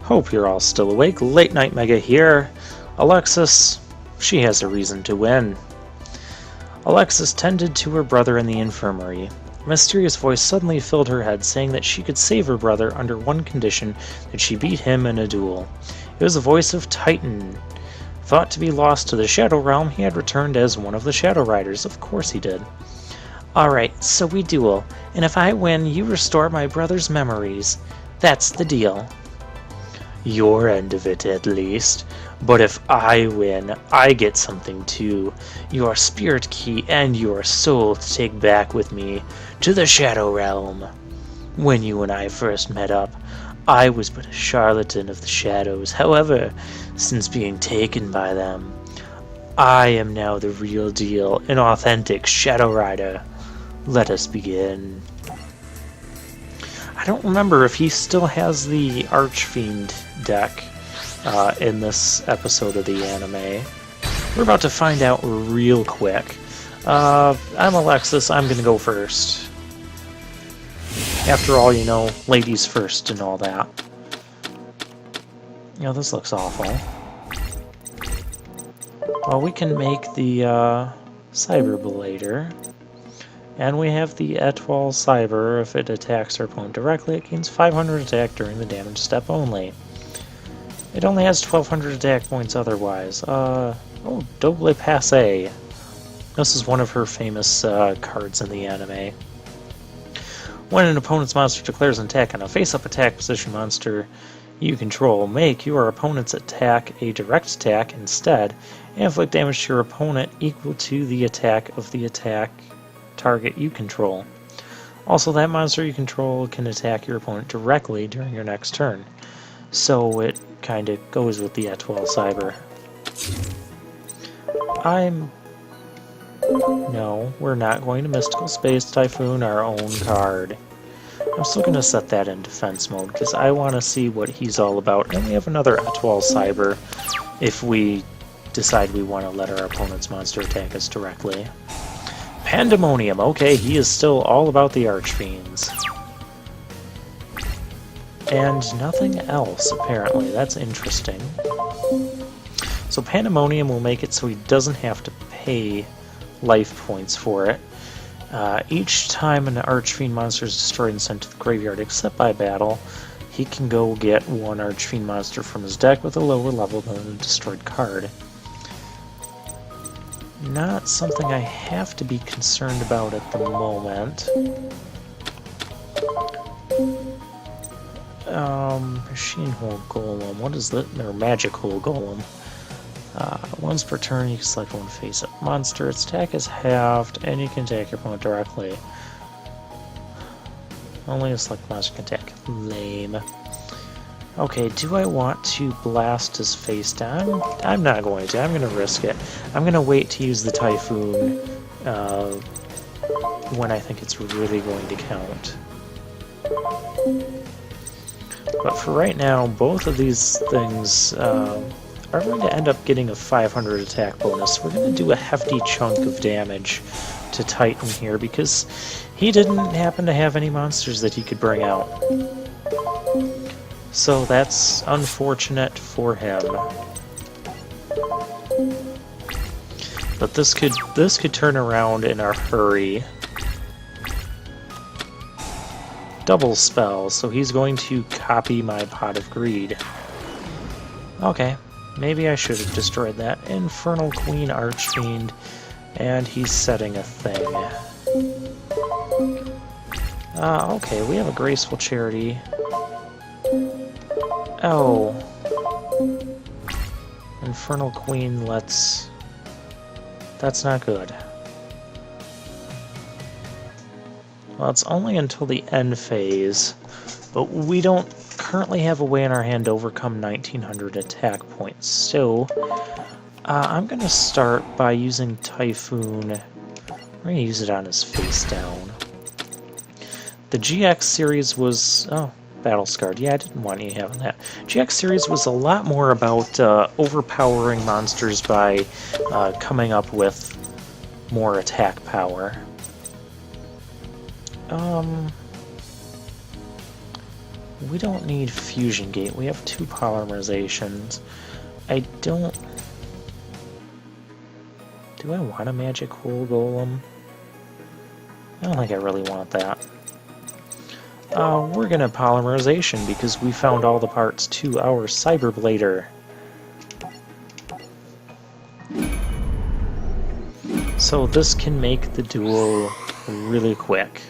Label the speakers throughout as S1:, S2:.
S1: Hope you're all still awake. Late Night Mega here. Alexis, she has a reason to win. Alexis tended to her brother in the infirmary. A mysterious voice suddenly filled her head, saying that she could save her brother under one condition, that she beat him in a duel. It was the voice of Titan. Thought to be lost to the Shadow Realm, he had returned as one of the Shadow Riders. Of course he did. Alright, so we duel, and if I win, you restore my brother's memories. That's the deal. Your end of it, at least. But if I win, I get something too. Your spirit key and your soul to take back with me to the Shadow Realm. When you and I first met up, I was but a charlatan of the shadows. However, since being taken by them, I am now the real deal, an authentic Shadow Rider. Let us begin. I don't remember if he still has the archfiend deck in this episode of the anime. We're about to find out real quick. I'm Alexis. I'm going to go first. After all, you know, ladies first and all that. You know, this looks awful. Well, we can make the Cyberblader. And we have the Etwal Cyber. If it attacks our opponent directly, it gains 500 attack during the damage step only. It only has 1200 attack points otherwise. Oh, Double Passe. This is one of her famous cards in the anime. When an opponent's monster declares an attack on a face-up attack position monster you control, make your opponent's attack a direct attack instead, and inflict damage to your opponent equal to the attack of the attack target you control. Also, that monster you control can attack your opponent directly during your next turn. So it kind of goes with the Etwal Cyber. No, we're not going to Mystical Space Typhoon our own card. I'm still going to set that in defense mode because I want to see what he's all about. And we have another Etwal Cyber if we decide we want to let our opponent's monster attack us directly. Pandemonium. Okay, he is still all about the archfiends. And nothing else, apparently. That's interesting. So Pandemonium will make it so he doesn't have to pay life points for it. Each time an archfiend monster is destroyed and sent to the graveyard except by battle, he can go get one archfiend monster from his deck with a lower level than a destroyed card. Not something I have to be concerned about at the moment. Machine Hole Golem. What is that? Or Magic Hole Golem. Once per turn, you can select one face-up monster. Its attack is halved, and you can attack your opponent directly. Only a select monster can attack. Lame. Okay, do I want to blast his face down? I'm not going to. I'm going to risk it. I'm going to wait to use the Typhoon when I think it's really going to count. But for right now, both of these things are going to end up getting a 500 attack bonus. We're going to do a hefty chunk of damage to Titan here because he didn't happen to have any monsters that he could bring out. So that's unfortunate for him. But this could turn around in a hurry. Double spell, so he's going to copy my Pot of Greed. Okay, maybe I should have destroyed that. Infernal Queen Archfiend, and he's setting a thing. Okay, we have a Graceful Charity. Oh. Infernal Queen lets... That's not good. Well, it's only until the end phase, but we don't currently have a way in our hand to overcome 1900 attack points. So, I'm going to start by using Typhoon. We're going to use it on his face down. The GX series was... Oh, Battle Scarred. Yeah, I didn't want you having that. GX series was a lot more about overpowering monsters by coming up with more attack power. We don't need Fusion Gate. We have 2 polymerizations. I don't... Do I want a Magic Hole Golem? I don't think I really want that. We're gonna polymerization because we found all the parts to our Cyberblader. So this can make the duel really quick.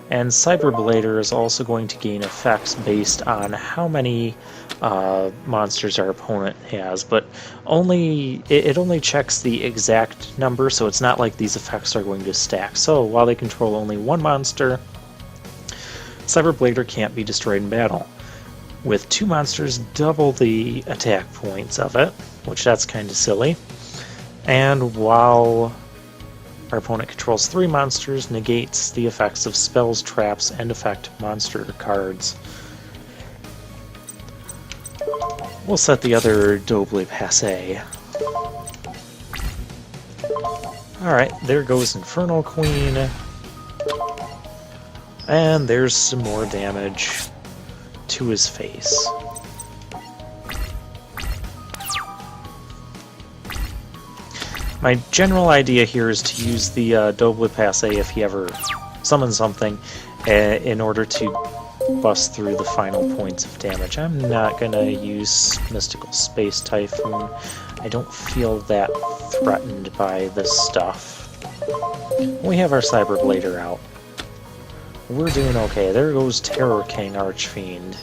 S1: And Cyberblader is also going to gain effects based on how many monsters our opponent has, but it only checks the exact number, so it's not like these effects are going to stack. So while they control only 1 monster, Cyberblader can't be destroyed in battle. With 2 monsters, double the attack points of it, which that's kind of silly. And while our opponent controls 3 monsters, negates the effects of spells, traps, and effect monster cards. We'll set the other Double Passé. Alright, there goes Infernal Queen. And there's some more damage to his face. My general idea here is to use the Double Passé if he ever summons something in order to bust through the final points of damage. I'm not going to use Mystical Space Typhoon. I don't feel that threatened by this stuff. We have our Cyberblader out. We're doing okay. There goes Terror King Archfiend.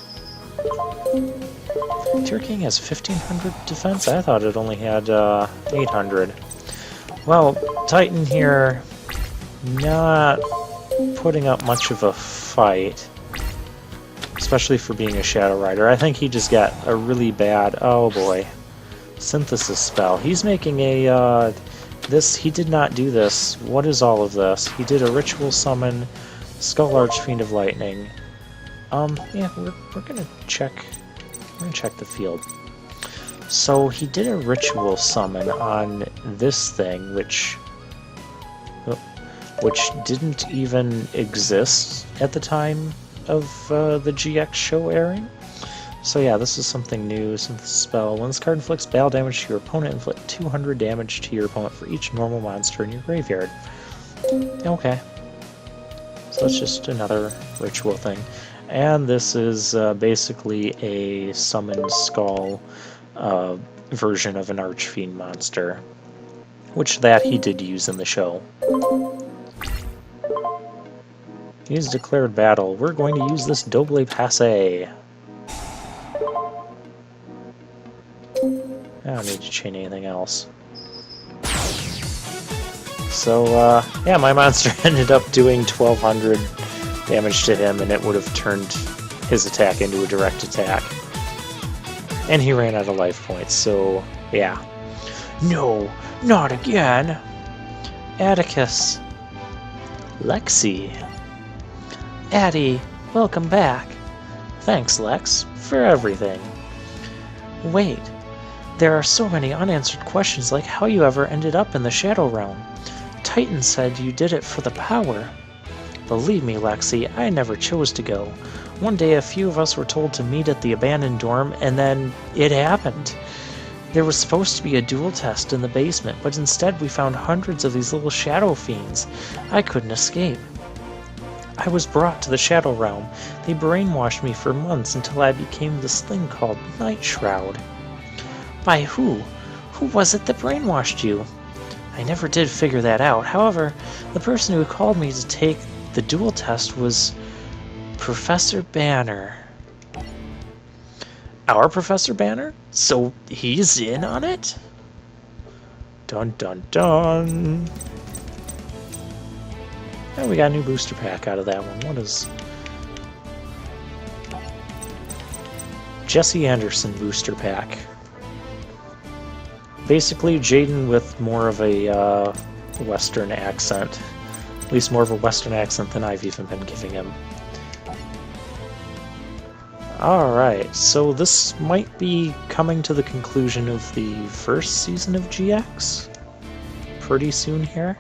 S1: Terror King has 1500 defense? I thought it only had 800. Well, Titan here, not putting up much of a fight, especially for being a Shadow Rider. I think he just got a really bad, oh boy, synthesis spell. He's making a, he did not do this. What is all of this? He did a ritual summon, Skull Archfiend of Lightning. Yeah, we're gonna check the field. So he did a ritual summon on this thing, which didn't even exist at the time of the GX show airing. So yeah, this is something new. Synthesis spell. When this card inflicts battle damage to your opponent, inflict 200 damage to your opponent for each normal monster in your graveyard. Okay. So that's just another ritual thing. And this is basically a summoned skull version of an Archfiend monster, which he did use in the show. He's declared battle. We're going to use this Double Passé. I don't need to chain anything else. So, yeah, my monster ended up doing 1200 damage to him, and it would have turned his attack into a direct attack. And he ran out of life points, so yeah. No, not again! Atticus. Lexi. Addie, welcome back. Thanks, Lex, for everything. Wait, there are so many unanswered questions like how you ever ended up in the Shadow Realm. Titan said you did it for the power. Believe me, Lexi, I never chose to go. One day a few of us were told to meet at the abandoned dorm, and then it happened. There was supposed to be a duel test in the basement, but instead we found hundreds of these little shadow fiends. I couldn't escape. I was brought to the Shadow Realm. They brainwashed me for months until I became this thing called Night Shroud. By who? Who was it that brainwashed you? I never did figure that out. However, the person who called me to take the duel test was Professor Banner. Our Professor Banner? So he's in on it? Dun dun dun. And we got a new booster pack out of that one. What is... Jesse Anderson booster pack. Basically Jaden with more of a Western accent. At least more of a Western accent than I've even been giving him. Alright, so this might be coming to the conclusion of the first season of GX pretty soon here.